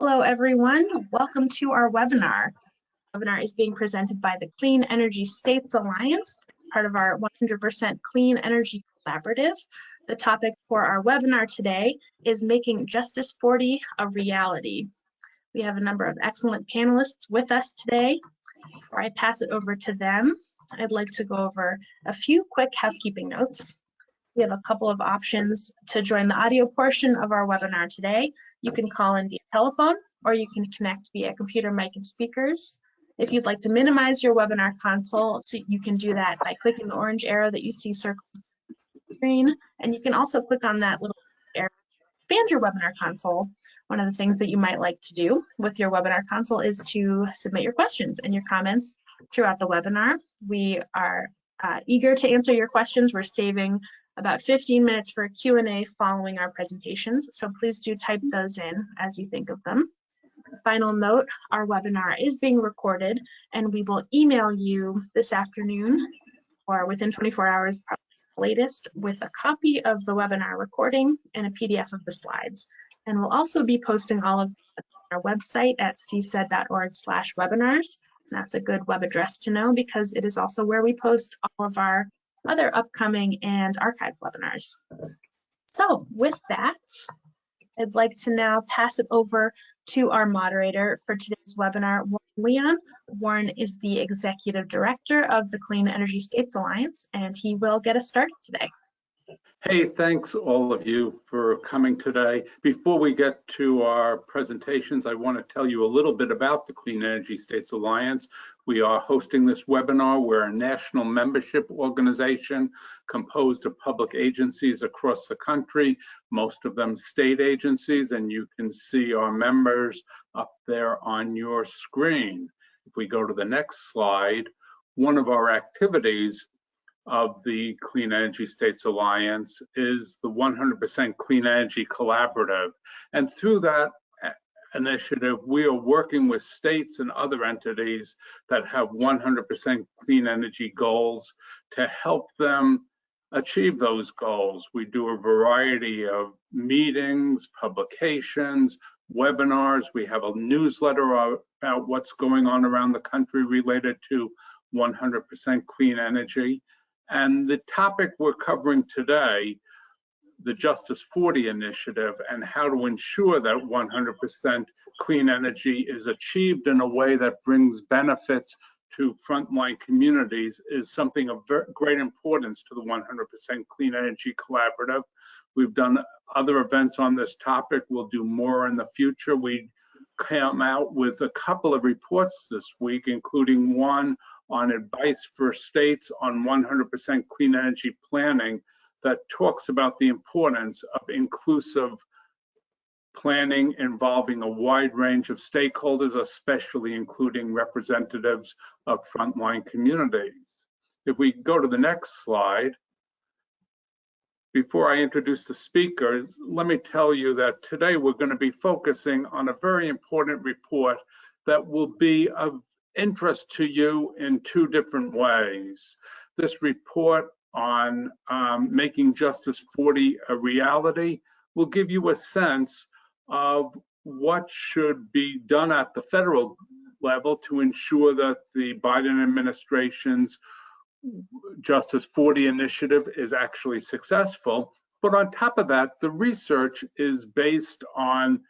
Hello, everyone. Welcome to our webinar. The webinar is being presented by the Clean Energy States Alliance, part of our 100% Clean Energy Collaborative. The topic for our webinar today is making Justice40 a reality. We have a number of excellent panelists with us today. Before I pass it over to them, I'd like to go over a few quick housekeeping notes. We have a couple of options to join the audio portion of our webinar today. You can call in via telephone, or you can connect via computer, mic, and speakers. If you'd like to minimize your webinar console, so you can do that by clicking the orange arrow that you see circled on the screen, and you can also click on that little arrow to expand your webinar console. One of the things that you might like to do with your webinar console is to submit your questions and your comments throughout the webinar. We are eager to answer your questions. We're saving about 15 minutes for a Q&A following our presentations, so please do type those in as you think of them. A final note, our webinar is being recorded, and we will email you this afternoon or within 24 hours, probably the latest, with a copy of the webinar recording and a PDF of the slides. And we'll also be posting all of them on our website at cesa.org/webinars. That's a good web address to know because it is also where we post all of our other upcoming and archived webinars. So with that, I'd like to now pass it over to our moderator for today's webinar, Warren Leon. Warren is the Executive Director of the Clean Energy States Alliance, and he will get us started today. Hey, thanks all of you for coming today. Before we get to our presentations, I want to tell you a little bit about the Clean Energy States Alliance. We are hosting this webinar. We're a national membership organization composed of public agencies across the country, most of them state agencies, and you can see our members up there on your screen. If we go to the next slide, one of our activities of the Clean Energy States Alliance is the 100% Clean Energy Collaborative. And through that initiative, we are working with states and other entities that have 100% clean energy goals to help them achieve those goals. We do a variety of meetings, publications, webinars. We have a newsletter about what's going on around the country related to 100% clean energy. And the topic we're covering today, the Justice40 Initiative, and how to ensure that 100% clean energy is achieved in a way that brings benefits to frontline communities, is something of great importance to the 100% Clean Energy Collaborative. We've done other events on this topic. We'll do more in the future. We came out with a couple of reports this week, including one on advice for states on 100% clean energy planning that talks about the importance of inclusive planning involving a wide range of stakeholders, especially including representatives of frontline communities. If we go to the next slide, before I introduce the speakers, let me tell you that today we're going to be focusing on a very important report that will be of interest to you in two different ways. This report on making Justice40 a reality will give you a sense of what should be done at the federal level to ensure that the Biden administration's Justice40 initiative is actually successful. But on top of that, the research is based on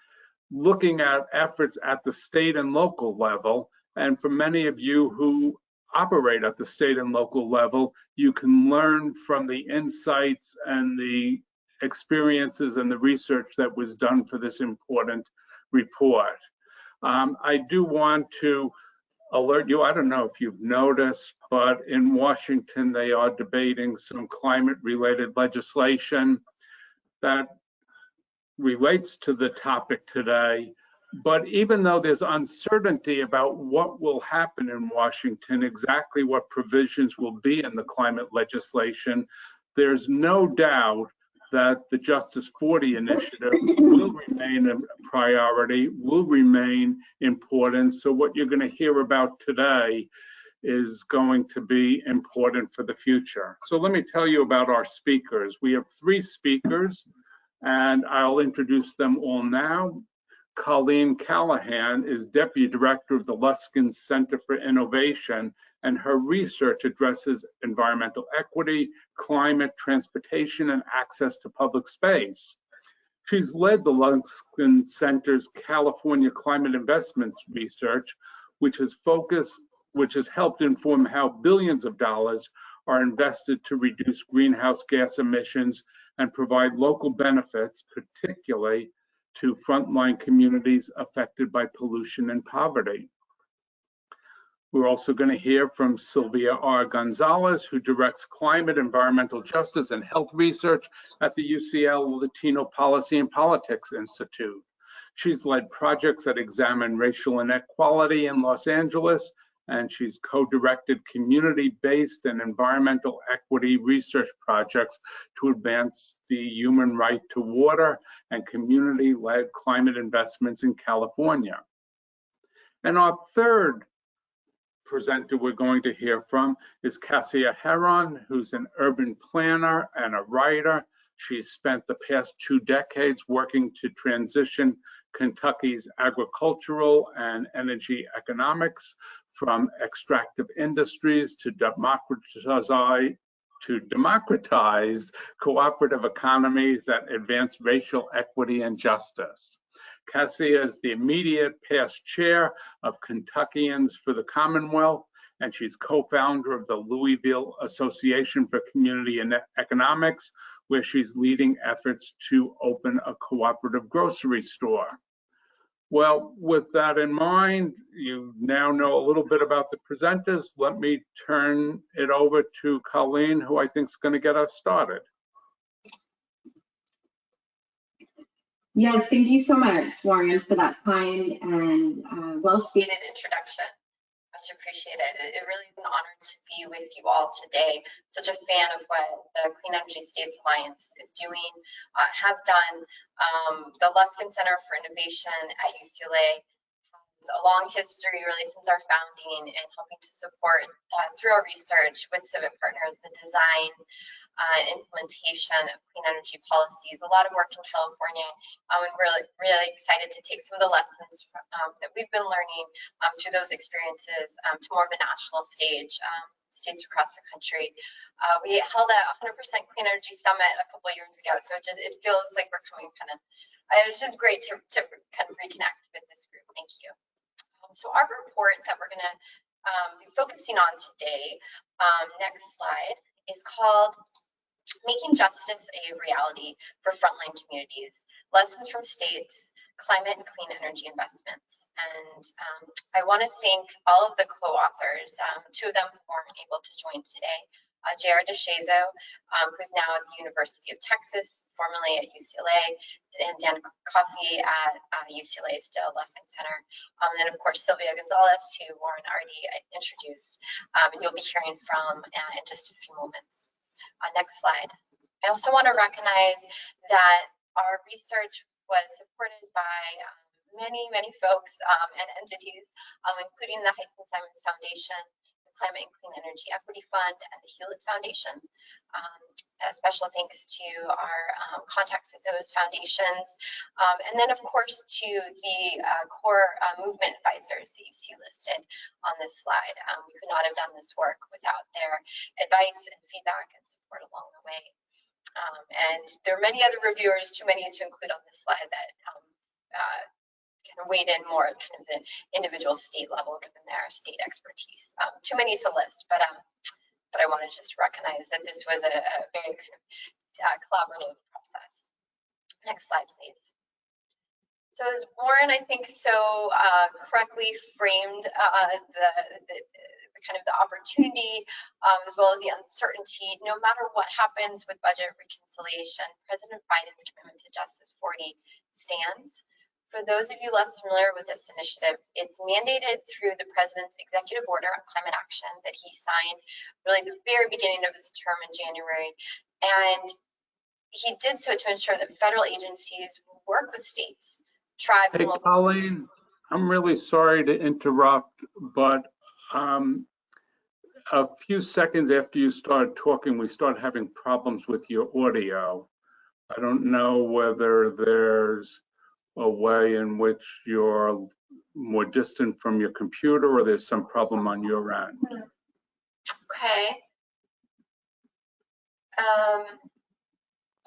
looking at efforts at the state and local level. And for many of you who operate at the state and local level, you can learn from the insights and the experiences and the research that was done for this important report. I do want to alert you, I don't know if you've noticed, but in Washington, they are debating some climate-related legislation that relates to the topic today. But even though there's uncertainty about what will happen in Washington, exactly what provisions will be in the climate legislation, there's no doubt that the Justice40 initiative will remain a priority, will remain important. So what you're going to hear about today is going to be important for the future. So let me tell you about our speakers. We have 3 speakers, and I'll introduce them all now. Colleen Callahan is Deputy Director of the Luskin Center for Innovation, and her research addresses environmental equity, climate, transportation, and access to public space. She's led the Luskin Center's California Climate Investments Research, which has helped inform how billions of dollars are invested to reduce greenhouse gas emissions and provide local benefits, particularly to frontline communities affected by pollution and poverty. We're also going to hear from Silvia R. González, who directs climate, environmental justice, and health research at the UCLA Latino Policy and Politics Institute. She's led projects that examine racial inequality in Los Angeles, and she's co-directed community-based and environmental equity research projects to advance the human right to water and community-led climate investments in California. And our third presenter we're going to hear from is Cassia Herron, who's an urban planner and a writer. She's spent the past 2 decades working to transition Kentucky's agricultural and energy economics from extractive industries to democratize cooperative economies that advance racial equity and justice. Cassia is the immediate past chair of Kentuckians for the Commonwealth, and she's co-founder of the Louisville Association for Community Economics, where she's leading efforts to open a cooperative grocery store. Well, with that in mind, you now know a little bit about the presenters. Let me turn it over to Colleen, who I think is going to get us started. Yes, thank you so much, Warren, for that kind and well-stated introduction. Much appreciated. It really is an honor to be with you all today. Such a fan of what the Clean Energy States Alliance is doing, has done. The Luskin Center for Innovation at UCLA has a long history, really since our founding, in helping to support through our research with civic partners the design and implementation of clean energy policies. A lot of work in California, and we're really excited to take some of the lessons that we've been learning through those experiences to more of a national stage, states across the country. We held a 100% Clean Energy Summit a couple of years ago, so it feels like we're coming it's just great to kind of reconnect with this group. Thank you. So our report that we're going to be focusing on today, next slide, is called Making Justice a Reality for Frontline Communities, Lessons from States, Climate and Clean Energy Investments. And I want to thank all of the co-authors, 2 of them who weren't able to join today, J.R. DeShazo, who's now at the University of Texas, formerly at UCLA, and Dan Coffey at UCLA, still Luskin Center. And then, of course, Silvia González, who Warren already introduced, and you'll be hearing from in just a few moments. Next slide. I also want to recognize that our research was supported by many folks and entities, including the Heisen-Simons Foundation, the Climate and Clean Energy Equity Fund, and the Hewlett Foundation. A special thanks to our contacts at those foundations, and then of course to the core movement advisors that you see listed on this slide. We could not have done this work without their advice and feedback and support along the way. And there are many other reviewers, too many to include on this slide, that kind of weighed in more at kind of the individual state level, given their state expertise. Too many to list, but I want to just recognize that this was a very kind of collaborative process. Next slide, please. So as Warren, I think, so correctly framed the kind of the opportunity as well as the uncertainty, no matter what happens with budget reconciliation, President Biden's commitment to Justice40 stands. For those of you less familiar with this initiative, it's mandated through the president's executive order on climate action that he signed really at the very beginning of his term in January. And he did so to ensure that federal agencies work with states, tribes, and local Colleen, I'm really sorry to interrupt, but a few seconds after you started talking, we started having problems with your audio. I don't know whether there's a way in which you're more distant from your computer, or there's some problem on your end? Okay.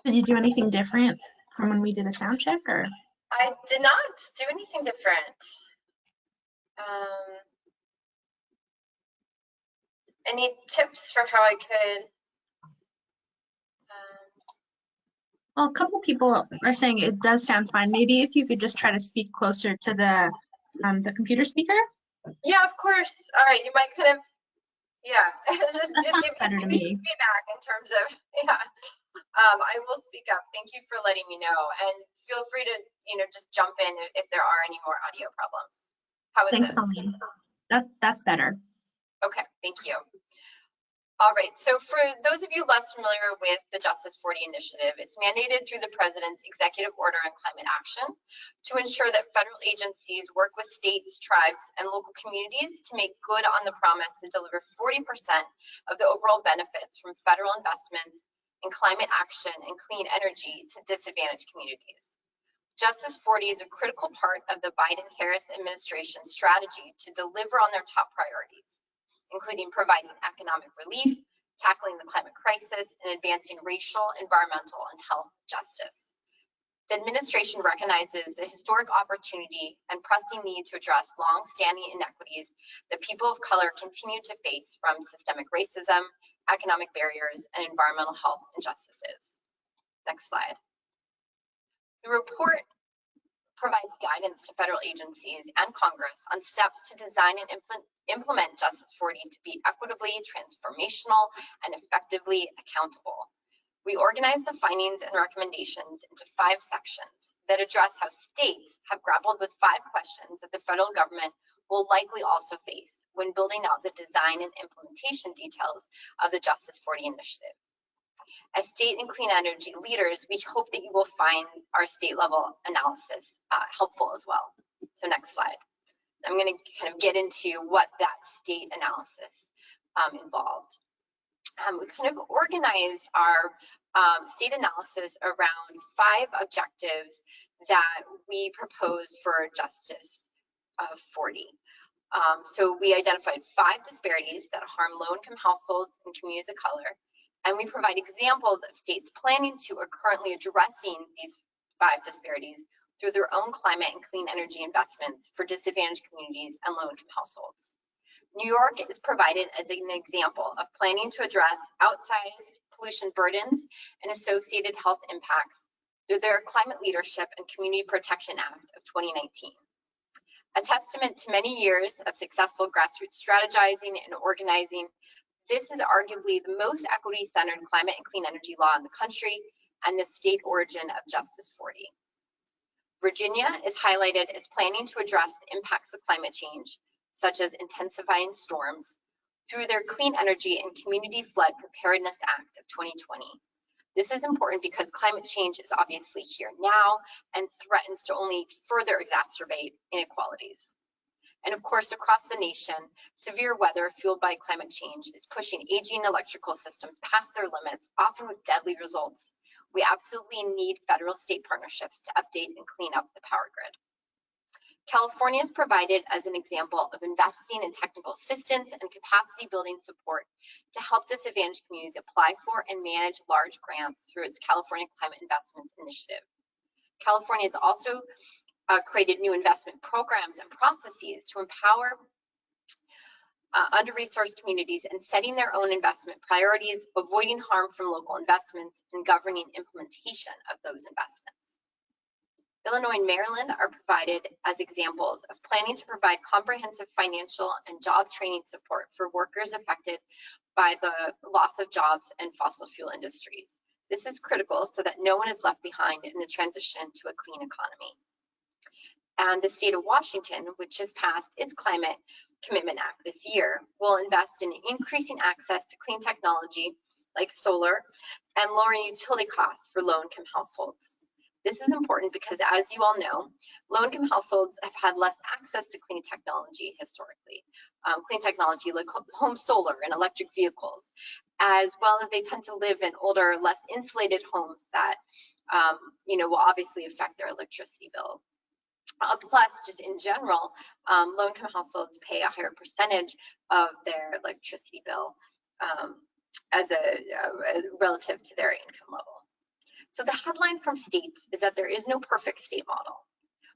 Did you do anything different from when we did a sound check, or? I did not do anything different. Any tips for how I could? Well, a couple people are saying it does sound fine. Maybe if you could just try to speak closer to the computer speaker. Yeah, of course. All right, you might kind of, yeah, just sounds give better to me me. feedback in terms of, yeah. I will speak up. Thank you for letting me know, and feel free to, just jump in if there are any more audio problems. How is Thanks, this? Colleen. That's better. Okay, thank you. All right, so for those of you less familiar with the Justice40 Initiative, it's mandated through the President's Executive Order on Climate Action to ensure that federal agencies work with states, tribes, and local communities to make good on the promise to deliver 40% of the overall benefits from federal investments in climate action and clean energy to disadvantaged communities. Justice40 is a critical part of the Biden-Harris administration's strategy to deliver on their top priorities, including providing economic relief, tackling the climate crisis, and advancing racial, environmental, and health justice. The administration recognizes the historic opportunity and pressing need to address long-standing inequities that people of color continue to face from systemic racism, economic barriers, and environmental health injustices. Next slide. The report provides guidance to federal agencies and Congress on steps to design and implement Justice40 to be equitably, transformational, and effectively accountable. We organize the findings and recommendations into 5 sections that address how states have grappled with 5 questions that the federal government will likely also face when building out the design and implementation details of the Justice40 Initiative. As state and clean energy leaders, we hope that you will find our state level analysis helpful as well. So next slide. I'm going to kind of get into what that state analysis involved. We kind of organized our state analysis around 5 objectives that we proposed for Justice40. So we identified 5 disparities that harm low-income households and communities of color, and we provide examples of states planning to or currently addressing these 5 disparities through their own climate and clean energy investments for disadvantaged communities and low-income households. New York is provided as an example of planning to address outsized pollution burdens and associated health impacts through their Climate Leadership and Community Protection Act of 2019. A testament to many years of successful grassroots strategizing and organizing, this is arguably the most equity-centered climate and clean energy law in the country and the state origin of Justice40. Virginia is highlighted as planning to address the impacts of climate change, such as intensifying storms, through their Clean Energy and Community Flood Preparedness Act of 2020. This is important because climate change is obviously here now and threatens to only further exacerbate inequalities. And of course, across the nation, severe weather fueled by climate change is pushing aging electrical systems past their limits, often with deadly results. We absolutely need federal-state partnerships to update and clean up the power grid. California is provided as an example of investing in technical assistance and capacity building support to help disadvantaged communities apply for and manage large grants through its California Climate Investments Initiative. California has also created new investment programs and processes to empower under-resourced communities in setting their own investment priorities, avoiding harm from local investments, and governing implementation of those investments. Illinois and Maryland are provided as examples of planning to provide comprehensive financial and job training support for workers affected by the loss of jobs in fossil fuel industries. This is critical so that no one is left behind in the transition to a clean economy. And the state of Washington, which just passed its Climate Commitment Act this year, will invest in increasing access to clean technology like solar and lowering utility costs for low-income households. This is important because, as you all know, low-income households have had less access to clean technology historically. Clean technology like home solar and electric vehicles, as well as they tend to live in older, less insulated homes that will obviously affect their electricity bill. Plus, just in general, low-income households pay a higher percentage of their electricity bill as relative to their income level. So the headline from states is that there is no perfect state model,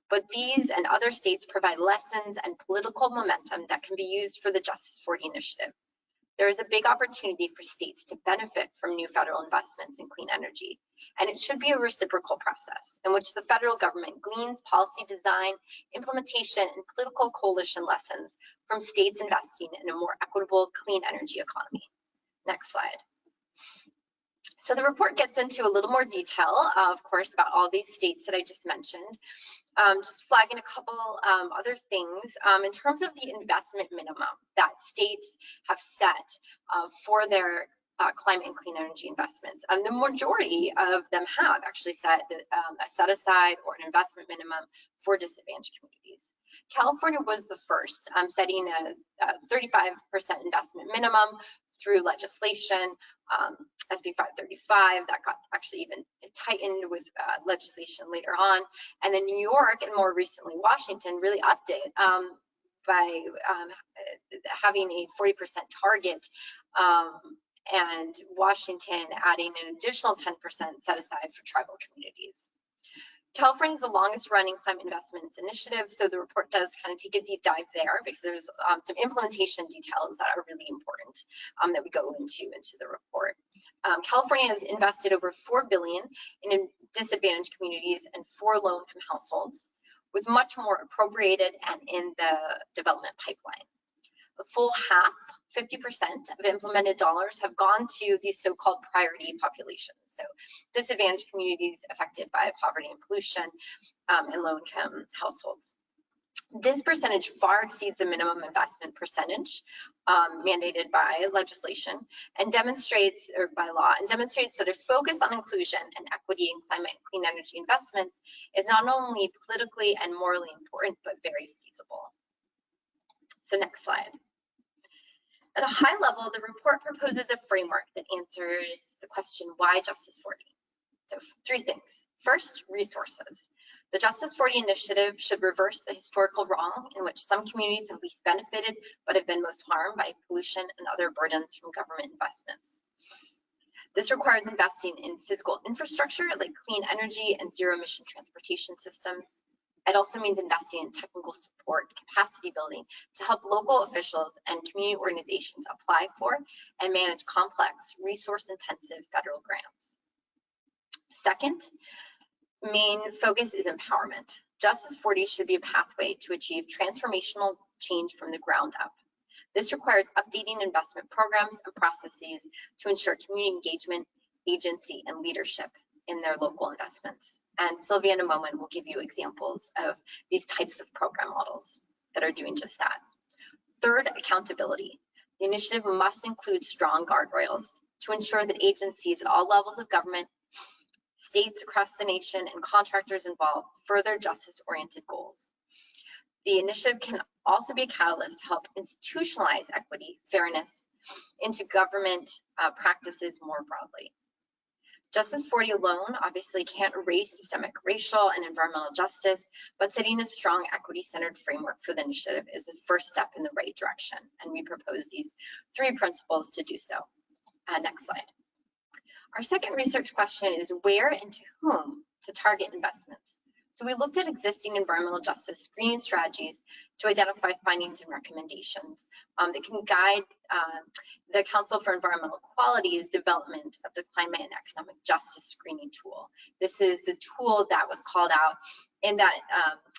but these and other states provide lessons and political momentum that can be used for the Justice40 Initiative. There is a big opportunity for states to benefit from new federal investments in clean energy, and it should be a reciprocal process in which the federal government gleans policy design, implementation, and political coalition lessons from states investing in a more equitable clean energy economy. Next slide. So the report gets into a little more detail, of course, about all these states that I just mentioned. Just flagging a couple other things. In terms of the investment minimum that states have set for their climate and clean energy investments, the majority of them have actually set a set aside or an investment minimum for disadvantaged communities. California was the first, setting a 35% investment minimum through legislation, SB 535, that got actually even tightened with legislation later on. And then New York and more recently Washington really upped it by having a 40% target, and Washington adding an additional 10% set aside for tribal communities. California is the longest running climate investments initiative, so the report does kind of take a deep dive there because there's some implementation details that are really important that we go into the report. California has invested over $4 billion in disadvantaged communities and for low-income households, with much more appropriated and in the development pipeline. A full half, 50% of implemented dollars have gone to these so-called priority populations, so disadvantaged communities affected by poverty and pollution and low-income households. This percentage far exceeds the minimum investment percentage mandated by legislation and demonstrates, or by law, and demonstrates that a focus on inclusion and equity in climate and clean energy investments is not only politically and morally important, but very feasible. So next slide. At a high level, the report proposes a framework that answers the question, why Justice40? So 3 things. First, resources. The Justice40 Initiative should reverse the historical wrong in which some communities have least benefited but have been most harmed by pollution and other burdens from government investments. This requires investing in physical infrastructure like clean energy and zero-emission transportation systems. It also means investing in technical support, capacity building to help local officials and community organizations apply for and manage complex, resource-intensive federal grants. Second, main focus is empowerment. Justice40 should be a pathway to achieve transformational change from the ground up. This requires updating investment programs and processes to ensure community engagement, agency, and leadership in their local investments. And Silvia in a moment will give you examples of these types of program models that are doing just that. Third, accountability. The initiative must include strong guardrails to ensure that agencies at all levels of government, states across the nation, and contractors involved further justice-oriented goals. The initiative can also be a catalyst to help institutionalize equity, fairness into government practices more broadly. Justice40 alone obviously can't erase systemic racial and environmental justice, but setting a strong equity-centered framework for the initiative is the first step in the right direction, and we propose these 3 principles to do so. Next slide. Our second research question is where and to whom to target investments. So we looked at existing environmental justice screening strategies to identify findings and recommendations that can guide the Council for Environmental Quality's development of the Climate and Economic Justice Screening Tool. This is the tool that was called out in that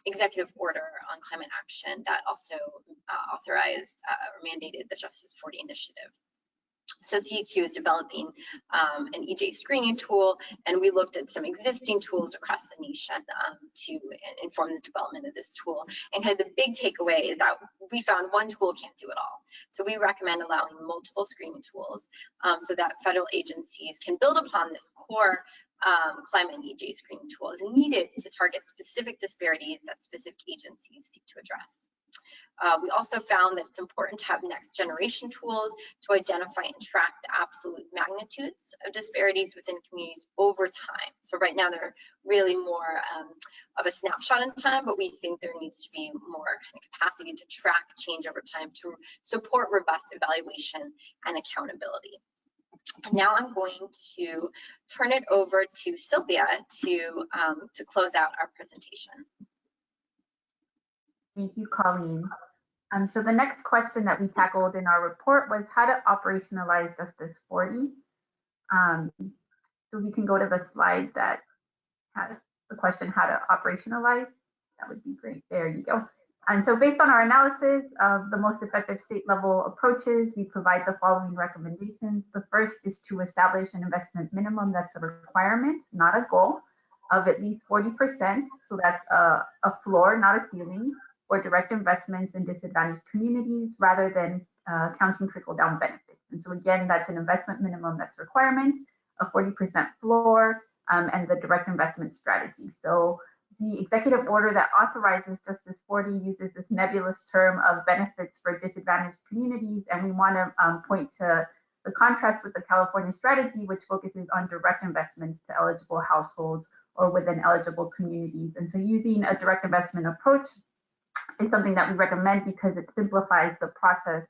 executive order on climate action that also authorized or mandated the Justice40 Initiative. So CEQ is developing an EJ screening tool, and we looked at some existing tools across the nation to inform the development of this tool. And kind of the big takeaway is that we found one tool can't do it all. So we recommend allowing multiple screening tools so that federal agencies can build upon this core climate and EJ screening tool as needed to target specific disparities that specific agencies seek to address. We also found that it's important to have next generation tools to identify and track the absolute magnitudes of disparities within communities over time. So right now they're really more of a snapshot in time, but we think there needs to be more kind of capacity to track change over time to support robust evaluation and accountability. And now I'm going to turn it over to Silvia to close out our presentation. Thank you, Colleen. So the next question that we tackled in our report was how to operationalize Justice 40. So we can go to the slide that has the question how to operationalize. That would be great. There you go. And so based on our analysis of the most effective state level approaches, we provide the following recommendations. The first is to establish an investment minimum that's a requirement, not a goal, of at least 40%. So that's a floor, not a ceiling, for direct investments in disadvantaged communities rather than counting trickle-down benefits. And so again, that's an investment minimum that's a requirement, a 40% floor, and the direct investment strategy. So the executive order that authorizes Justice 40 uses this nebulous term of benefits for disadvantaged communities, and we want to point to the contrast with the California strategy, which focuses on direct investments to eligible households or within eligible communities. And so using a direct investment approach is something that we recommend because it simplifies the process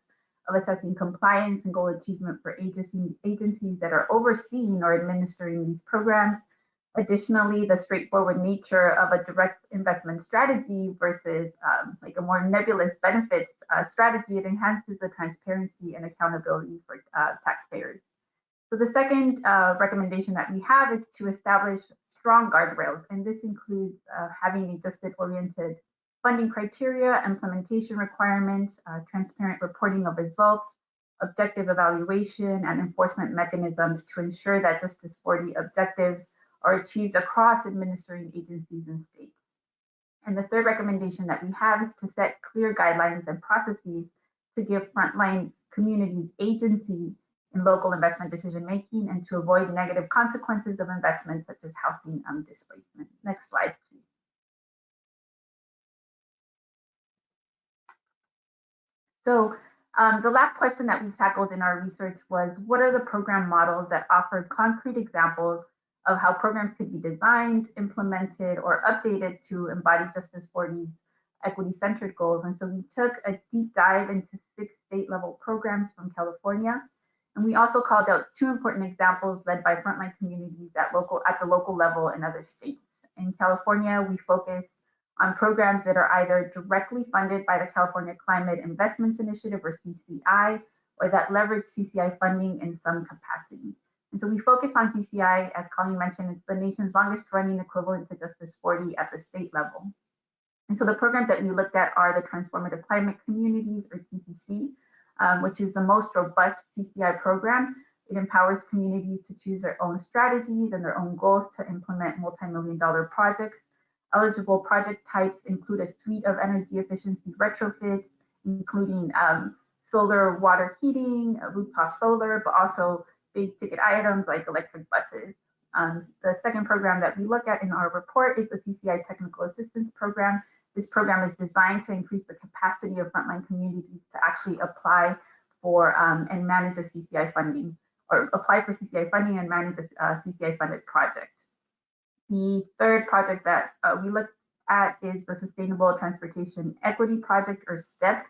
of assessing compliance and goal achievement for agencies that are overseeing or administering these programs. Additionally, the straightforward nature of a direct investment strategy versus like a more nebulous benefits strategy, it enhances the transparency and accountability for taxpayers. So the second recommendation that we have is to establish strong guardrails, and this includes having a justice-oriented funding criteria, implementation requirements, transparent reporting of results, objective evaluation, and enforcement mechanisms to ensure that Justice 40 objectives are achieved across administering agencies and states. And the third recommendation that we have is to set clear guidelines and processes to give frontline communities agency in local investment decision-making and to avoid negative consequences of investments such as housing displacement. Next slide, please. So the last question that we tackled in our research was, what are the program models that offer concrete examples of how programs could be designed, implemented, or updated to embody Justice 40's equity-centered goals? And so we took a deep dive into 6 state-level programs from California. And we also called out 2 important examples led by frontline communities at the local level in other states. In California, we focused on programs that are either directly funded by the California Climate Investments Initiative, or CCI, or that leverage CCI funding in some capacity. And so we focus on CCI, as Colleen mentioned, it's the nation's longest running equivalent to Justice 40 at the state level. And so the programs that we looked at are the Transformative Climate Communities, or TCC, which is the most robust CCI program. It empowers communities to choose their own strategies and their own goals to implement multi-million-dollar projects. Eligible project types include a suite of energy efficiency retrofits, including solar water heating, rooftop solar, but also big ticket items like electric buses. The second program that we look at in our report is the CCI Technical Assistance Program. This program is designed to increase the capacity of frontline communities to actually apply for and manage a CCI funding, or apply for CCI funding and manage a CCI funded project. The third project that we looked at is the Sustainable Transportation Equity Project, or STEP.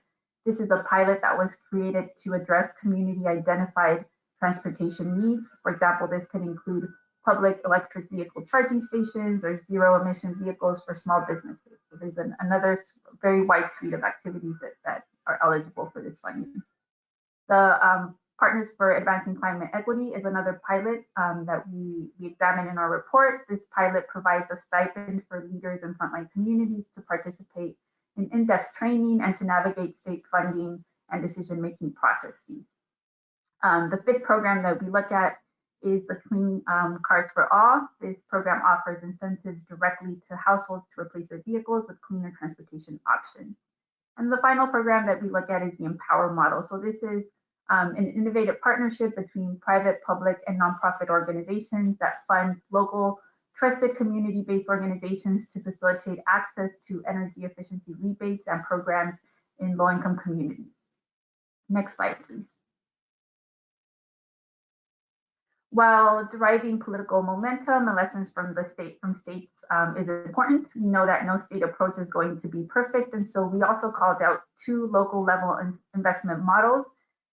This is a pilot that was created to address community identified transportation needs. For example, this can include public electric vehicle charging stations or zero emission vehicles for small businesses. So there's another very wide suite of activities that are eligible for this funding. The Partners for Advancing Climate Equity is another pilot that we examined in our report. This pilot provides a stipend for leaders in frontline communities to participate in in-depth training and to navigate state funding and decision-making processes. The fifth program that we look at is the Clean Cars for All. This program offers incentives directly to households to replace their vehicles with cleaner transportation options. And the final program that we look at is the Empower model. So this is an innovative partnership between private, public, and nonprofit organizations that funds local, trusted community-based organizations to facilitate access to energy efficiency rebates and programs in low-income communities. Next slide, please. While deriving political momentum and lessons from states is important, we know that no state approach is going to be perfect. And so we also called out 2 local level investment models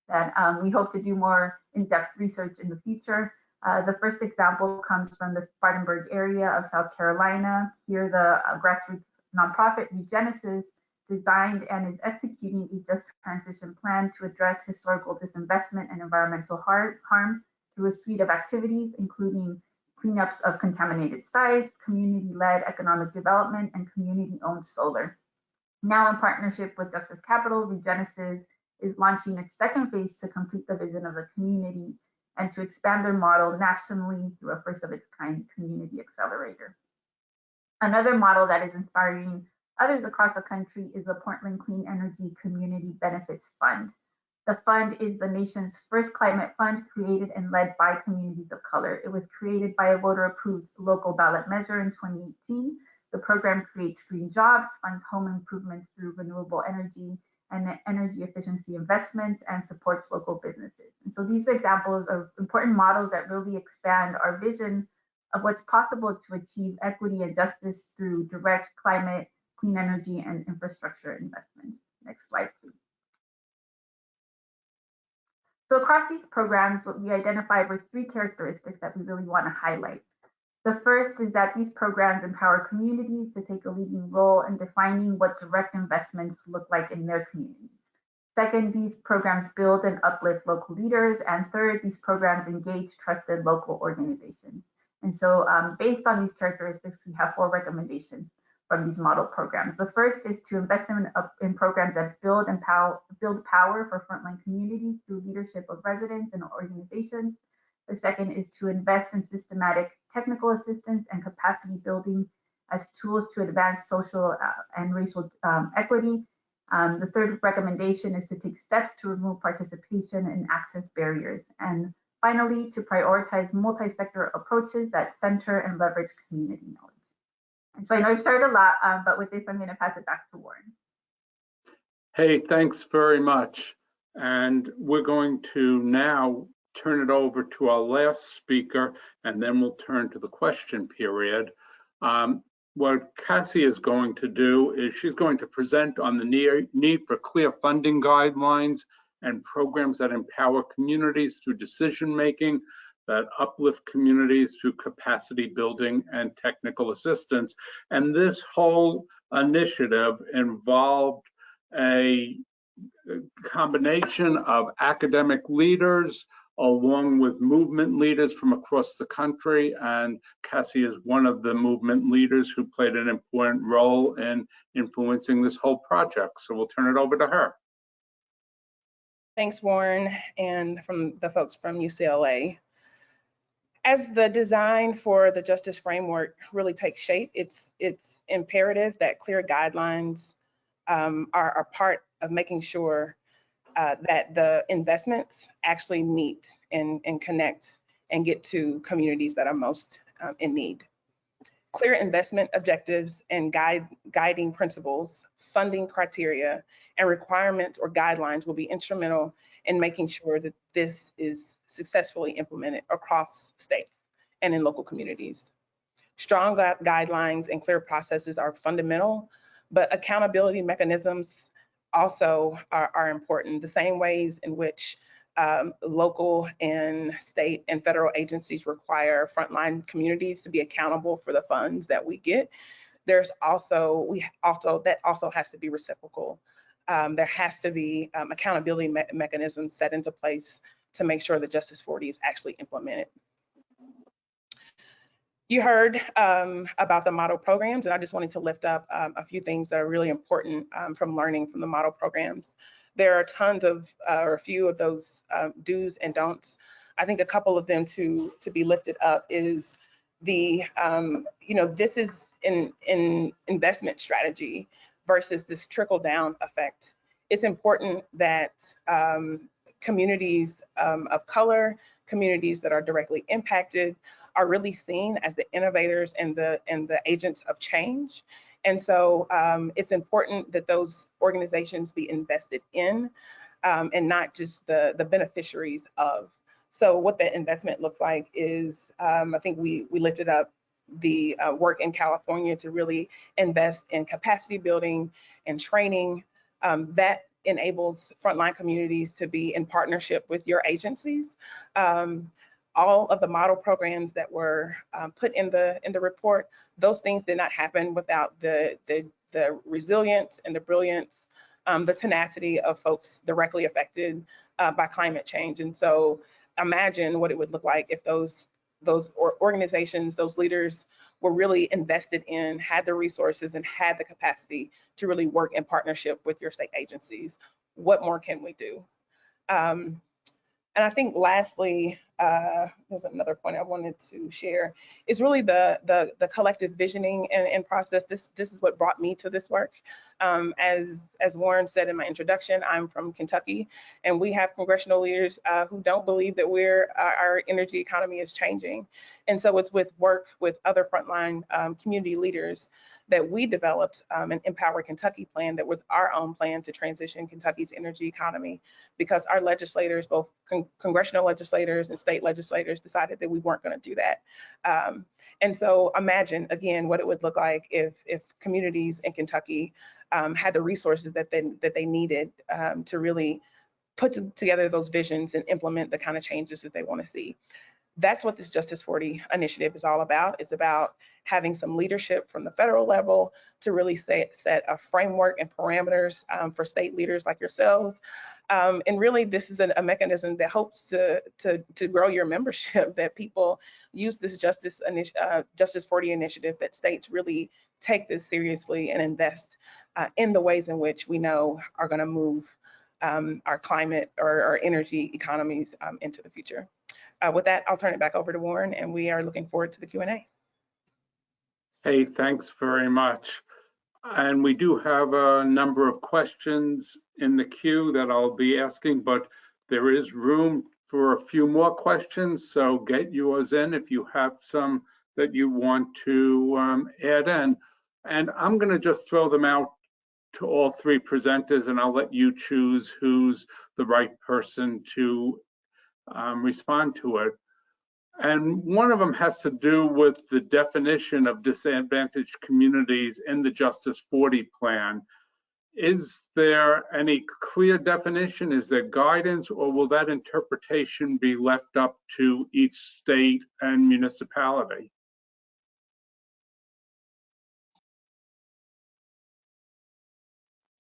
that we hope to do more in-depth research in the future. The first example comes from the Spartanburg area of South Carolina. Here, the grassroots nonprofit Regenesis designed and is executing a just transition plan to address historical disinvestment and environmental harm through a suite of activities, including cleanups of contaminated sites, community-led economic development, and community-owned solar. Now, in partnership with Justice Capital, Regenesis is launching its second phase to complete the vision of the community and to expand their model nationally through a first-of-its-kind community accelerator. Another model that is inspiring others across the country is the Portland Clean Energy Community Benefits Fund. The fund is the nation's first climate fund created and led by communities of color. It was created by a voter-approved local ballot measure in 2018. The program creates green jobs, funds home improvements through renewable energy and energy efficiency investments, and supports local businesses. And so these examples are important models that really expand our vision of what's possible to achieve equity and justice through direct climate, clean energy, and infrastructure investments. Next slide, please. So across these programs, what we identified were 3 characteristics that we really want to highlight. The first is that these programs empower communities to take a leading role in defining what direct investments look like in their communities. Second, these programs build and uplift local leaders. And third, these programs engage trusted local organizations. And so based on these characteristics, we have 4 recommendations from these model programs. The first is to invest in programs that build power for frontline communities through leadership of residents and organizations. The second is to invest in systematic technical assistance and capacity building as tools to advance social and racial equity. The third recommendation is to take steps to remove participation and access barriers. And finally, to prioritize multi-sector approaches that center and leverage community knowledge. And so I know I've shared a lot, but with this, I'm going to pass it back to Warren. Hey, thanks very much. And we're going to now turn it over to our last speaker, and then we'll turn to the question period. What Cassia is going to do is she's going to present on the need for clear funding guidelines and programs that empower communities through decision-making, that uplift communities through capacity building and technical assistance. And this whole initiative involved a combination of academic leaders along with movement leaders from across the country. And Cassie is one of the movement leaders who played an important role in influencing this whole project. So we'll turn it over to her. Thanks, Warren, and from the folks from UCLA. As the design for the justice framework really takes shape, it's imperative that clear guidelines are part of making sure that the investments actually meet and connect and get to communities that are most in need. Clear investment objectives and guiding principles, funding criteria, and requirements or guidelines will be instrumental in making sure that this is successfully implemented across states and in local communities. Strong guidelines and clear processes are fundamental, but accountability mechanisms also are important. The same ways in which local and state and federal agencies require frontline communities to be accountable for the funds that we get. That also has to be reciprocal. There has to be accountability mechanisms set into place to make sure that Justice 40 is actually implemented. You heard about the model programs, and I just wanted to lift up a few things that are really important from learning from the model programs. There are tons of, or a few of those do's and don'ts. I think a couple of them to be lifted up is the, this is an investment strategy versus this trickle down effect. It's important that communities of color, communities that are directly impacted, are really seen as the innovators and the agents of change. And so it's important that those organizations be invested in and not just the beneficiaries of. So what that investment looks like is, I think we lifted up the work in California to really invest in capacity building and training that enables frontline communities to be in partnership with your agencies. All of the model programs that were put in the report, those things did not happen without the resilience and the brilliance, the tenacity of folks directly affected by climate change. And so imagine what it would look like if those organizations, those leaders were really invested in, had the resources and had the capacity to really work in partnership with your state agencies. What more can we do? And I think lastly, there's another point I wanted to share, is really the collective visioning and process. This is what brought me to this work. As Warren said in my introduction, I'm from Kentucky, and we have congressional leaders who don't believe that our energy economy is changing. And so it's with work with other frontline community leaders that we developed an Empower Kentucky plan that was our own plan to transition Kentucky's energy economy, because our legislators, both congressional legislators and state legislators, decided that we weren't going to do that. And so imagine, again, what it would look like if communities in Kentucky had the resources that they needed to really put together those visions and implement the kind of changes that they want to see. That's what this Justice40 initiative is all about. It's about having some leadership from the federal level to really set a framework and parameters for state leaders like yourselves. And really, this is a mechanism that hopes to grow your membership, that people use this Justice40 initiative, that states really take this seriously and invest in the ways in which we know are going to move our climate or our energy economies into the future. With that, I'll turn it back over to Warren, and we are looking forward to the Q&A. Hey, thanks very much. And we do have a number of questions in the queue that I'll be asking, but there is room for a few more questions, so get yours in if you have some that you want to add in. And I'm going to just throw them out to all three presenters, and I'll let you choose who's the right person to respond to it. And one of them has to do with the definition of disadvantaged communities in the Justice40 plan. Is there any clear definition? Is there guidance, or will that interpretation be left up to each state and municipality?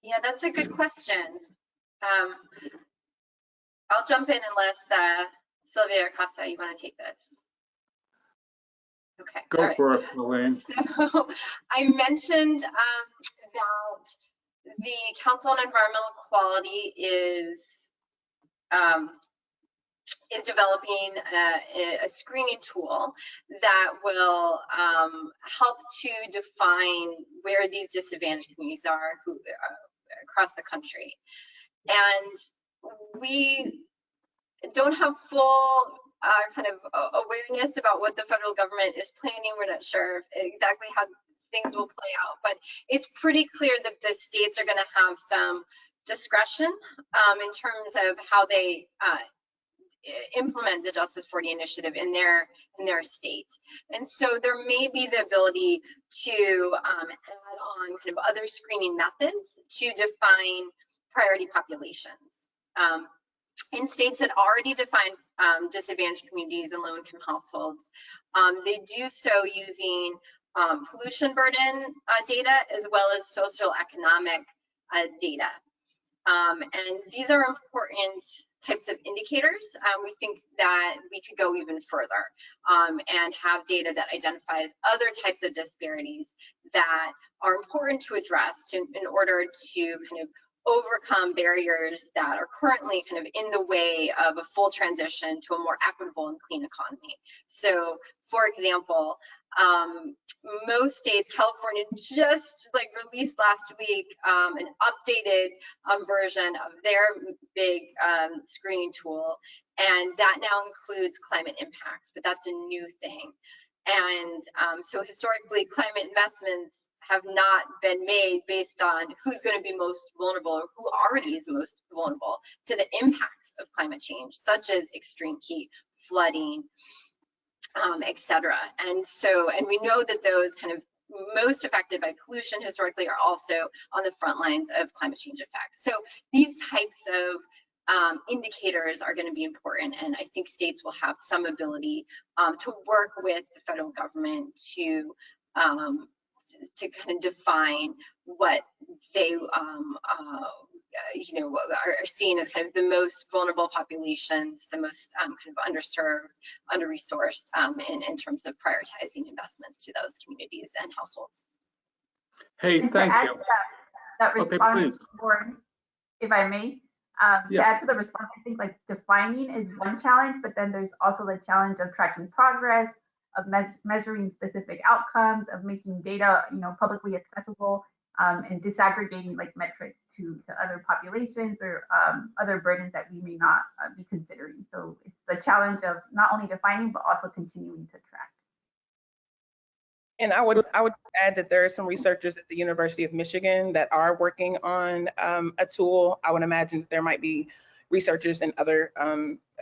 Yeah, that's a good question. I'll jump in unless Silvia or Cassia, you want to take this? Okay. Go for it, Colleen. So I mentioned that the Council on Environmental Quality is developing a screening tool that will help to define where these disadvantaged communities are across the country. And we don't have full kind of awareness about what the federal government is planning. We're not sure exactly how things will play out, but it's pretty clear that the states are going to have some discretion in terms of how they implement the Justice40 initiative in their state. And so there may be the ability to add on kind of other screening methods to define priority populations. In states that already define disadvantaged communities and low-income households, they do so using pollution burden data as well as social economic data. And these are important types of indicators. We think that we could go even further and have data that identifies other types of disparities that are important to address in order to kind of overcome barriers that are currently kind of in the way of a full transition to a more equitable and clean economy. So, for example, most states, California just like released last week an updated version of their big screening tool, and that now includes climate impacts, but that's a new thing. And so historically, climate investments have not been made based on who's going to be most vulnerable or who already is most vulnerable to the impacts of climate change, such as extreme heat, flooding, etc. And we know that those kind of most affected by pollution historically are also on the front lines of climate change effects. So these types of indicators are going to be important, and I think states will have some ability to work with the federal government to kind of define what they you know, are seen as kind of the most vulnerable populations, the most kind of underserved, under-resourced in terms of prioritizing investments to those communities and households. Hey, thank you. That response, okay, Warren, if I may, to add to the response, I think like defining is one challenge, but then there's also the challenge of tracking progress, of measuring specific outcomes, of making data, you know, publicly accessible, and disaggregating like metrics to other populations or other burdens that we may not be considering. So it's the challenge of not only defining, but also continuing to track. And I would add that there are some researchers at the University of Michigan that are working on a tool. I would imagine that there might be researchers in other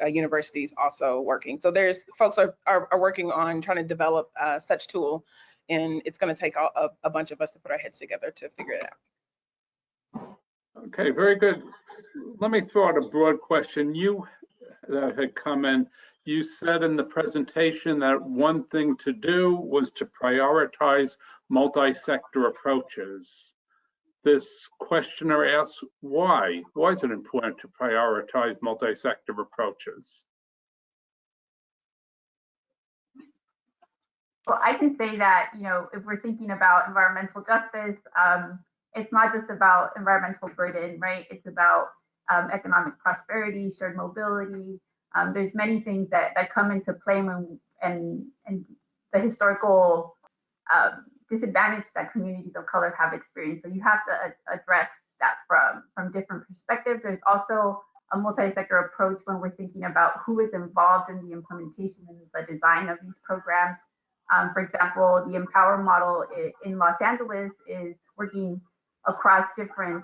universities also working. So there's folks are working on trying to develop such tool, and it's going to take a bunch of us to put our heads together to figure it out. Okay, very good. Let me throw out a broad question. You that had come in, you said in the presentation that one thing to do was to prioritize multi-sector approaches. This questioner asks why? Why is it important to prioritize multi-sector approaches? Well, I can say that, you know, if we're thinking about environmental justice, it's not just about environmental burden, right? It's about economic prosperity, shared mobility. There's many things that come into play and the historical disadvantage that communities of color have experienced. So you have to address that from different perspectives. There's also a multi-sector approach when we're thinking about who is involved in the implementation and the design of these programs. For example, the Empower model in Los Angeles is working across different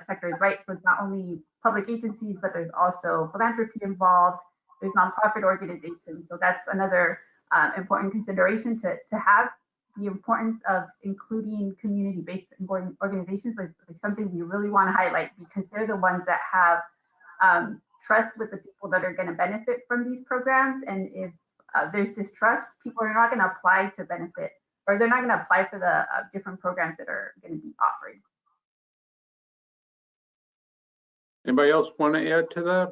sectors, right? So it's not only public agencies, but there's also philanthropy involved, there's nonprofit organizations. So that's another important consideration to have. The importance of including community-based organizations is something we really want to highlight, because they're the ones that have trust with the people that are going to benefit from these programs. And if there's distrust, people are not going to apply to benefit, or they're not going to apply for the different programs that are going to be offered. Anybody else want to add to that?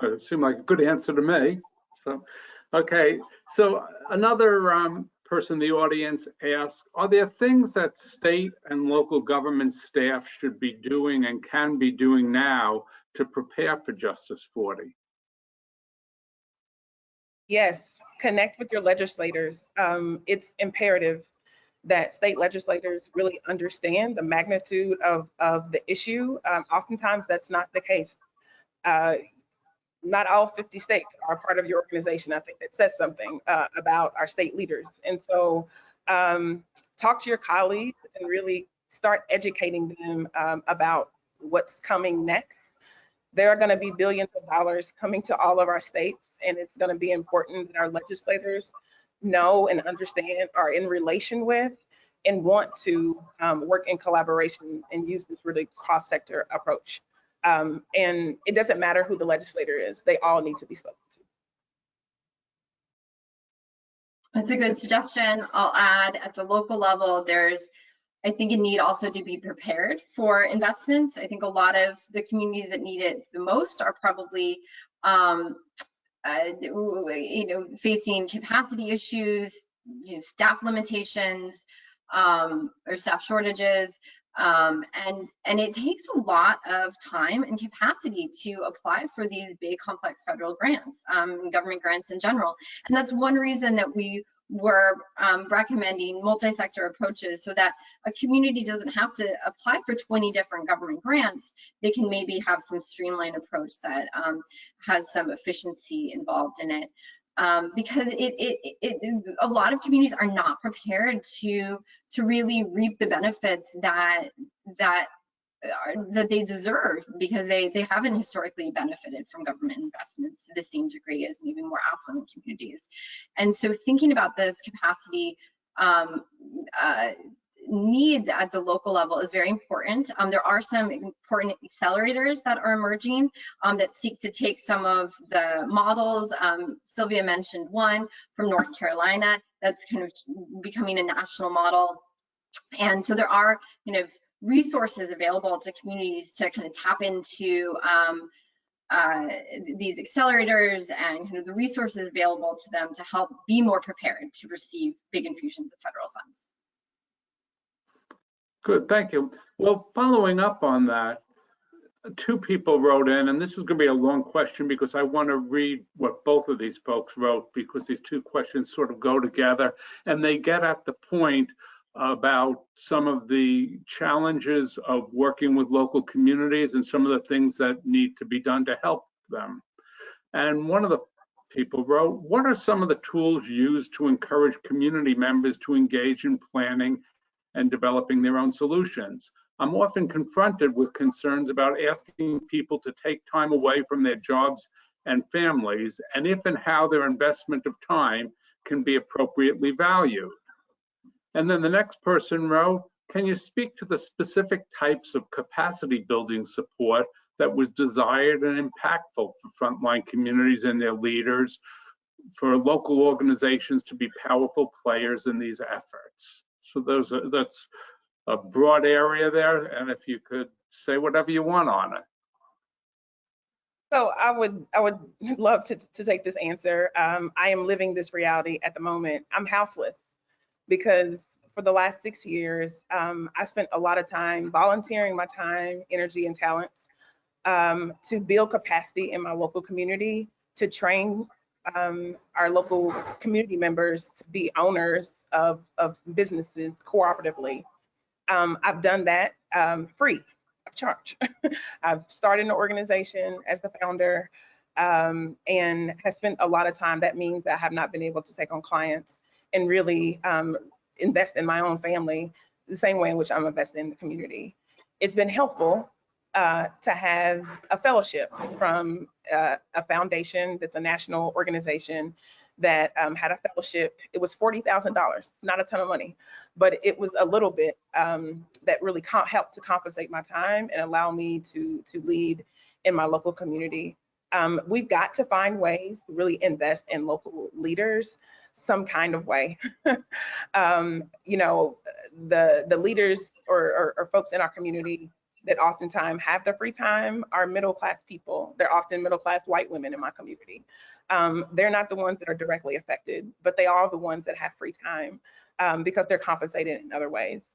It seemed like a good answer to me. So, okay. So another person in the audience asks, are there things that state and local government staff should be doing and can be doing now to prepare for Justice 40? Yes, connect with your legislators. It's imperative that state legislators really understand the magnitude of the issue. Oftentimes that's not the case. Not all 50 states are part of your organization. I think that says something about our state leaders. And so talk to your colleagues and really start educating them about what's coming next. There are going to be billions of dollars coming to all of our states, and it's going to be important that our legislators know and understand, are in relation with, and want to work in collaboration and use this really cross-sector approach. And it doesn't matter who the legislator is, they all need to be spoken to. That's a good suggestion. I'll add, at the local level, there's, I think, a need also to be prepared for investments. I think a lot of the communities that need it the most are probably facing capacity issues, staff limitations, or staff shortages. And it takes a lot of time and capacity to apply for these big, complex federal grants, government grants in general. And that's one reason that we were recommending multi-sector approaches, so that a community doesn't have to apply for 20 different government grants. They can maybe have some streamlined approach that has some efficiency involved in it. because a lot of communities are not prepared to really reap the benefits that they deserve, because they haven't historically benefited from government investments to the same degree as maybe more affluent communities. And so thinking about this capacity needs at the local level is very important. There are some important accelerators that are emerging that seek to take some of the models. Silvia mentioned one from North Carolina that's kind of becoming a national model. And so there are kind of resources available to communities to kind of tap into these accelerators and kind of the resources available to them to help be more prepared to receive big infusions of federal funds. Good, thank you. Well, following up on that, two people wrote in, and this is going to be a long question because I want to read what both of these folks wrote, because these two questions sort of go together and they get at the point about some of the challenges of working with local communities and some of the things that need to be done to help them. And one of the people wrote, what are some of the tools used to encourage community members to engage in planning and developing their own solutions? I'm often confronted with concerns about asking people to take time away from their jobs and families, and if and how their investment of time can be appropriately valued. And then the next person wrote, can you speak to the specific types of capacity building support that was desired and impactful for frontline communities and their leaders, for local organizations to be powerful players in these efforts? So that's a broad area there, and if you could say whatever you want on it. So I would love to take this answer. I am living this reality at the moment. I'm houseless because for the last 6 years, I spent a lot of time volunteering my time, energy, and talents to build capacity in my local community, to train our local community members to be owners of businesses cooperatively. I've done that free of charge. I've started an organization as the founder and have spent a lot of time. That means that I have not been able to take on clients and really invest in my own family the same way in which I'm invested in the community. It's been helpful to have a fellowship from a foundation that's a national organization that had a fellowship. It was $40,000, not a ton of money, but it was a little bit that really helped to compensate my time and allow me to lead in my local community. We've got to find ways to really invest in local leaders some kind of way. You know, the leaders or folks in our community that oftentimes have the free time are middle-class people. They're often middle-class white women in my community. They're not the ones that are directly affected, but they are the ones that have free time because they're compensated in other ways.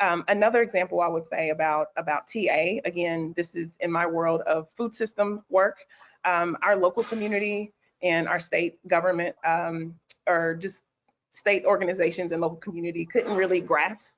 Another example I would say about TA, again, this is in my world of food system work. Our local community and our state government or just state organizations and local community couldn't really grasp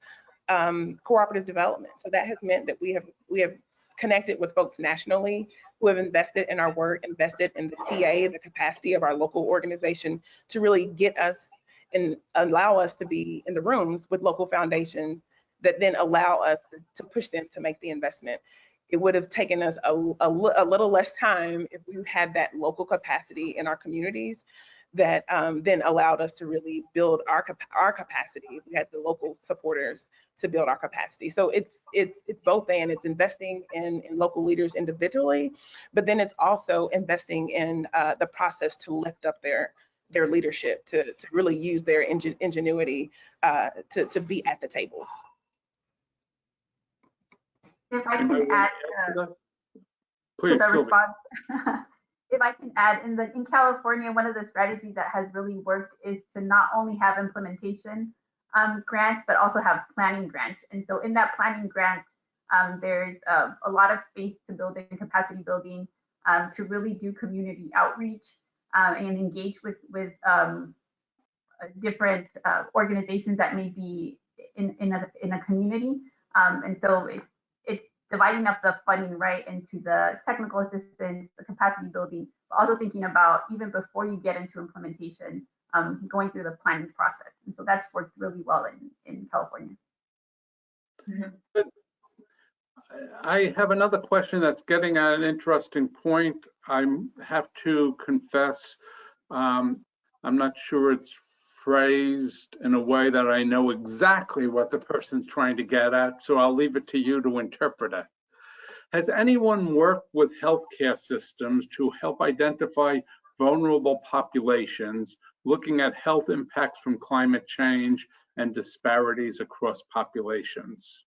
cooperative development. So that has meant that we have connected with folks nationally who have invested in our work, invested in the TA, the capacity of our local organization to really get us and allow us to be in the rooms with local foundations that then allow us to push them to make the investment. It would have taken us a little less time if we had that local capacity in our communities that then allowed us to really build our capacity. We had the local supporters to build our capacity. So it's both, and it's investing in local leaders individually, but then it's also investing in the process to lift up their leadership, to really use their ingenuity to be at the tables. If I can add Please, to the Silvia. response. If I can add, in California, one of the strategies that has really worked is to not only have implementation grants, but also have planning grants. And so in that planning grant, there's a lot of space to build in capacity building, to really do community outreach and engage with different organizations that may be in a community. And so it's dividing up the funding right into the technical assistance, the capacity building, but also thinking about even before you get into implementation, going through the planning process. And so that's worked really well in California. But I have another question that's getting at an interesting point. I have to confess, I'm not sure it's phrased in a way that I know exactly what the person's trying to get at, so I'll leave it to you to interpret it. Has anyone worked with healthcare systems to help identify vulnerable populations, looking at health impacts from climate change and disparities across populations?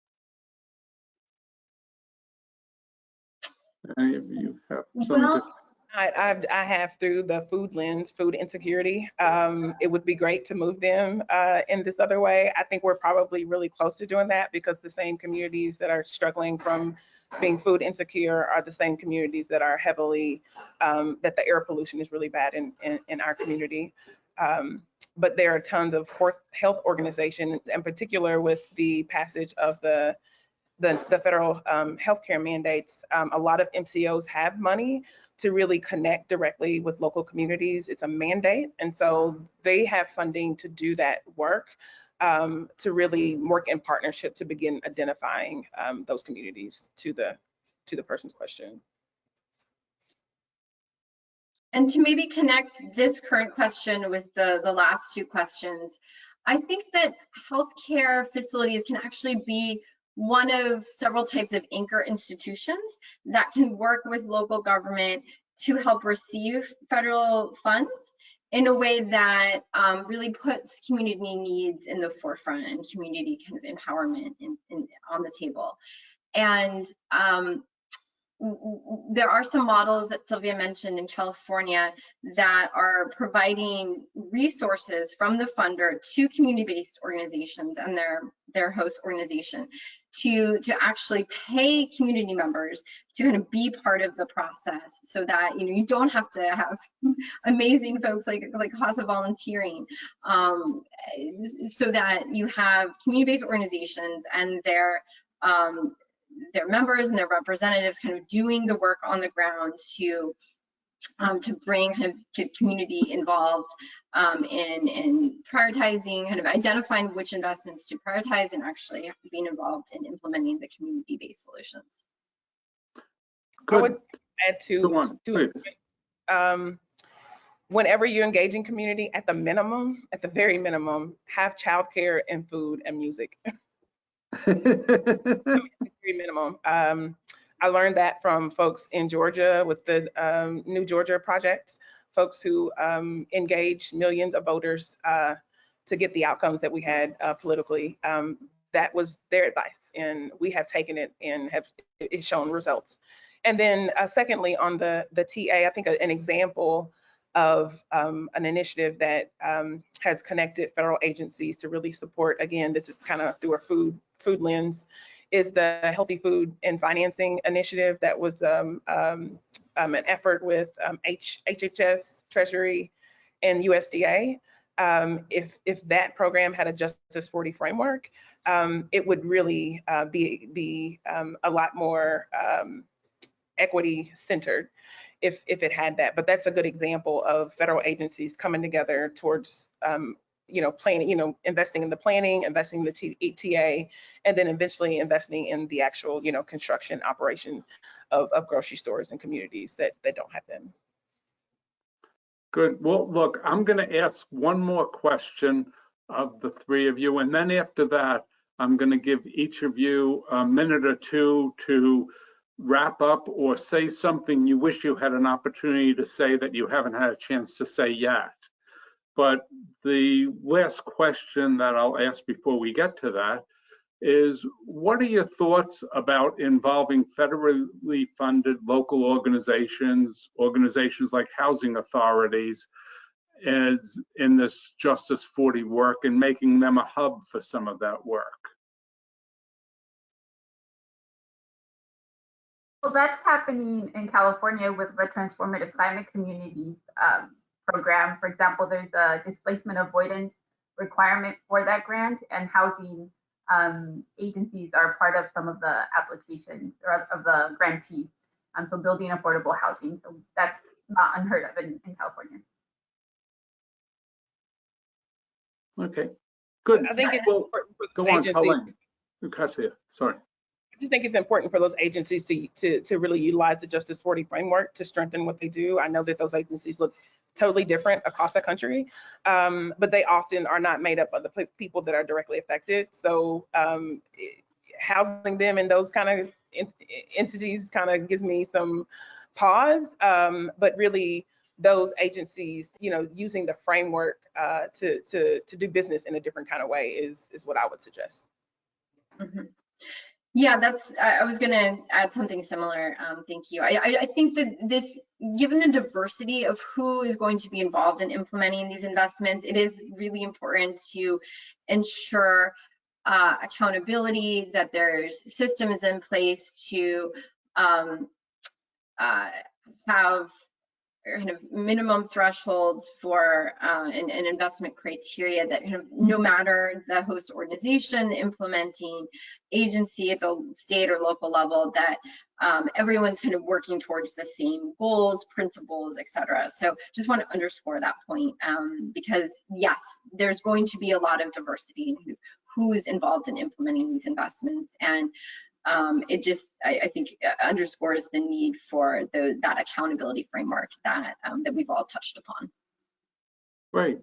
Any of you have something to say? I have through the food lens, food insecurity. It would be great to move them in this other way. I think we're probably really close to doing that because the same communities that are struggling from being food insecure are the same communities that are heavily, that the air pollution is really bad in our community. But there are tons of health organizations, in particular with the passage of the federal healthcare mandates. A lot of MCOs have money to really connect directly with local communities. It's a mandate, and so they have funding to do that work, to really work in partnership to begin identifying those communities to the person's question. And to maybe connect this current question with the last two questions, I think that healthcare facilities can actually be one of several types of anchor institutions that can work with local government to help receive federal funds in a way that really puts community needs in the forefront and community kind of empowerment on the table. And there are some models that Silvia mentioned in California that are providing resources from the funder to community-based organizations and their host organization to actually pay community members to kind of be part of the process, so that you don't have to have amazing folks like CASA volunteering, so that you have community-based organizations and their members and their representatives kind of doing the work on the ground to bring kind of community involved in prioritizing, kind of identifying which investments to prioritize, and actually being involved in implementing the community-based solutions. Good. I would add to whenever you're engaging community, at the very minimum, have childcare and food and music. Very minimum. I learned that from folks in Georgia with the New Georgia Project, folks who engaged millions of voters to get the outcomes that we had politically. That was their advice, and we have taken it and it's shown results. And then secondly, on the TA, I think an example of an initiative that has connected federal agencies to really support, again, this is kind of through a food lens, is the Healthy Food and Financing Initiative that was an effort with HHS, Treasury, and USDA. If that program had a Justice40 framework, it would really be a lot more equity centered if it had that. But that's a good example of federal agencies coming together towards planning, investing in the planning, investing in the TA, and then eventually investing in the actual, construction operation of grocery stores and communities that don't have them. Good. Well, look, I'm going to ask one more question of the three of you, and then after that, I'm going to give each of you a minute or two to wrap up or say something you wish you had an opportunity to say that you haven't had a chance to say yet. But the last question that I'll ask before we get to that is, what are your thoughts about involving federally funded local organizations like housing authorities, as in this Justice40 work, and making them a hub for some of that work? Well, that's happening in California with the Transformative Climate Communities program. For example, there's a displacement avoidance requirement for that grant, and housing agencies are part of some of the applications or of the grantees. So building affordable housing. So that's not unheard of in California. Okay, good. I think it's Well, important for go those on, agencies. Colleen. Cassia, sorry. I just think it's important for those agencies to really utilize the Justice40 framework to strengthen what they do. I know that those agencies look totally different across the country, but they often are not made up of the people that are directly affected. So housing them in those kind of entities kind of gives me some pause, but really those agencies, using the framework to do business in a different kind of way is what I would suggest. Mm-hmm. Yeah, I was going to add something similar. Thank you. I think that given the diversity of who is going to be involved in implementing these investments, it is really important to ensure accountability, that there's systems in place to have kind of minimum thresholds for an investment criteria that kind of no matter the host organization, the implementing agency at the state or local level, that everyone's kind of working towards the same goals, principles, et cetera. So just want to underscore that point because yes, there's going to be a lot of diversity in who's involved in implementing these investments, and it just, I think, underscores the need for that accountability framework that we've all touched upon. Great.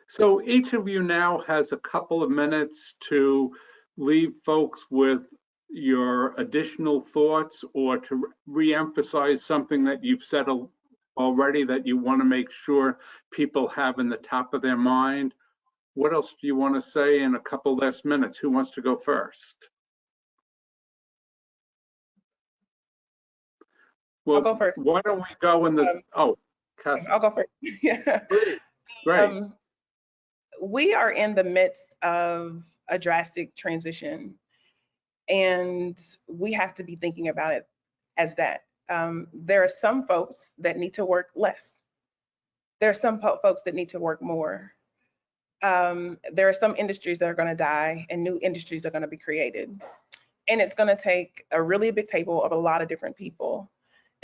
So each of you now has a couple of minutes to leave folks with your additional thoughts or to re-emphasize something that you've said already that you want to make sure people have in the top of their mind. What else do you want to say in a couple last minutes? Who wants to go first? Well, I'll go first. why don't we go in the, Cassia. I'll go first. Yeah. Great. We are in the midst of a drastic transition, and we have to be thinking about it as that. There are some folks that need to work less. There are some folks that need to work more. There are some industries that are going to die and new industries are going to be created. And it's going to take a really big table of a lot of different people.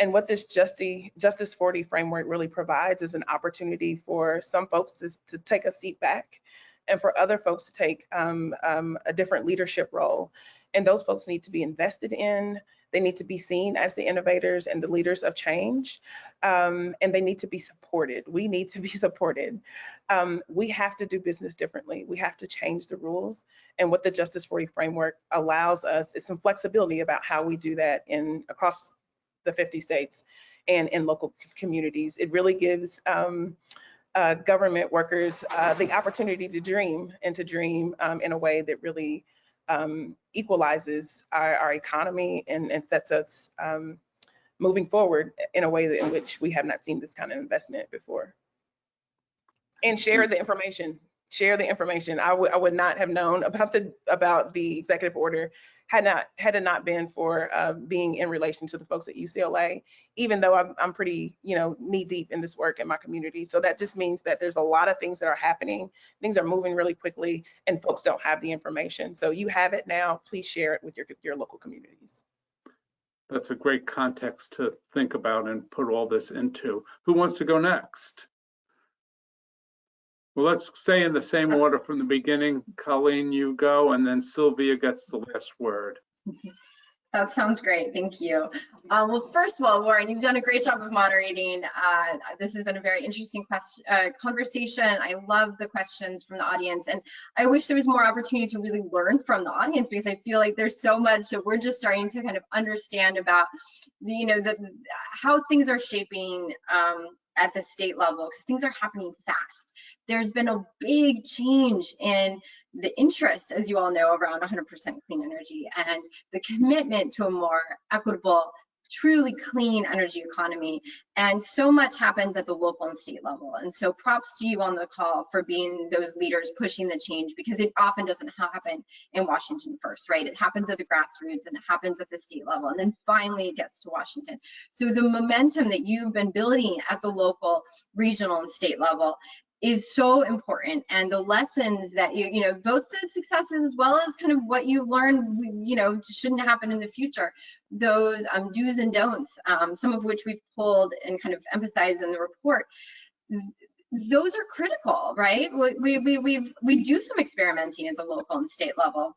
And what this Justice40 framework really provides is an opportunity for some folks to take a seat back and for other folks to take a different leadership role. And those folks need to be invested in. They need to be seen as the innovators and the leaders of change. And they need to be supported. We need to be supported. We have to do business differently. We have to change the rules. And what the Justice40 framework allows us is some flexibility about how we do that across the 50 states and in local communities. It really gives government workers the opportunity to dream and to dream in a way that really equalizes our economy and sets us moving forward in a way in which we have not seen this kind of investment before. And share the information. Share the information. I would not have known about the executive order had it not been for being in relation to the folks at UCLA, even though I'm pretty, knee deep in this work in my community. So that just means that there's a lot of things that are happening. Things are moving really quickly and folks don't have the information. So you have it now. Please share it with your local communities. That's a great context to think about and put all this into. Who wants to go next? Well, let's say in the same order from the beginning. Colleen, you go, and then Silvia gets the last word. That sounds great. Thank you. Well, first of all, Warren, you've done a great job of moderating. This has been a very interesting conversation. I love the questions from the audience, and I wish there was more opportunity to really learn from the audience, because I feel like there's so much that we're just starting to kind of understand about how things are shaping at the state level, because things are happening fast. There's been a big change in the interest, as you all know, around 100% clean energy and the commitment to a more equitable, truly clean energy economy. And so much happens at the local and state level. And so props to you on the call for being those leaders pushing the change, because it often doesn't happen in Washington first, right? It happens at the grassroots and it happens at the state level, and then finally it gets to Washington. So the momentum that you've been building at the local, regional, and state level is so important, and the lessons that you know, both the successes as well as kind of what you learned, you know, shouldn't happen in the future, those do's and don'ts, some of which we've pulled and kind of emphasized in the report. Those are critical, right? We do some experimenting at the local and state level,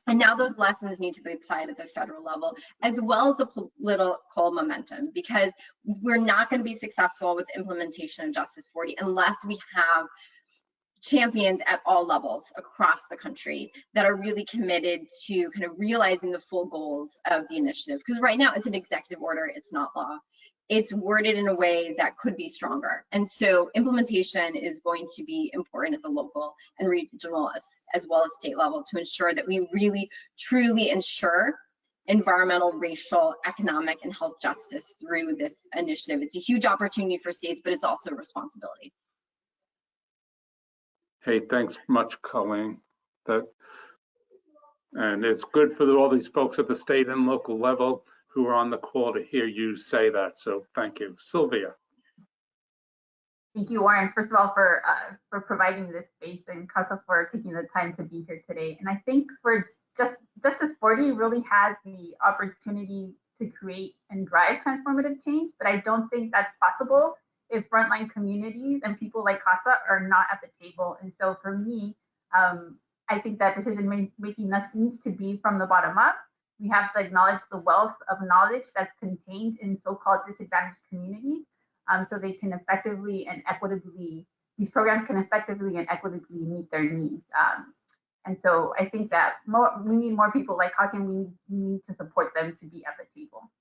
and now those lessons need to be applied at the federal level, as well as the political momentum, because we're not going to be successful with implementation of Justice 40 unless we have champions at all levels across the country that are really committed to kind of realizing the full goals of the initiative. Because right now it's an executive order, it's not law. It's worded in a way that could be stronger. And so implementation is going to be important at the local and regional as well as state level to ensure that we really truly ensure environmental, racial, economic, and health justice through this initiative. It's a huge opportunity for states, but it's also a responsibility. Hey, thanks much, Colleen. And it's good for all these folks at the state and local level who are on the call to hear you say that. So thank you. Silvia. Thank you, Warren, first of all, for providing this space, and Cassia for taking the time to be here today. And I think for Justice 40 really has the opportunity to create and drive transformative change, but I don't think that's possible if frontline communities and people like Cassia are not at the table. And so for me, I think that decision making needs to be from the bottom up. We have to acknowledge the wealth of knowledge that's contained in so-called disadvantaged communities, so they can effectively and equitably, these programs can effectively and equitably meet their needs. And so I think that we need more people like Cassia, and we need to support them to be at the table.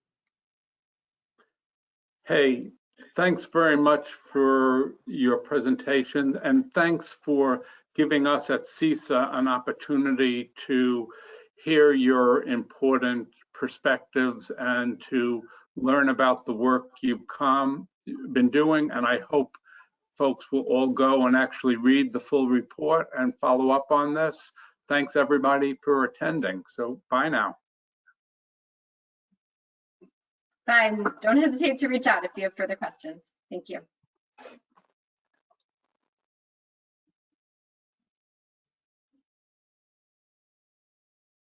Hey, thanks very much for your presentation, and thanks for giving us at CESA an opportunity to hear your important perspectives and to learn about the work you've been doing. And I hope folks will all go and actually read the full report and follow up on this. Thanks everybody for attending. So bye now. Bye. Don't hesitate to reach out if you have further questions. Thank you.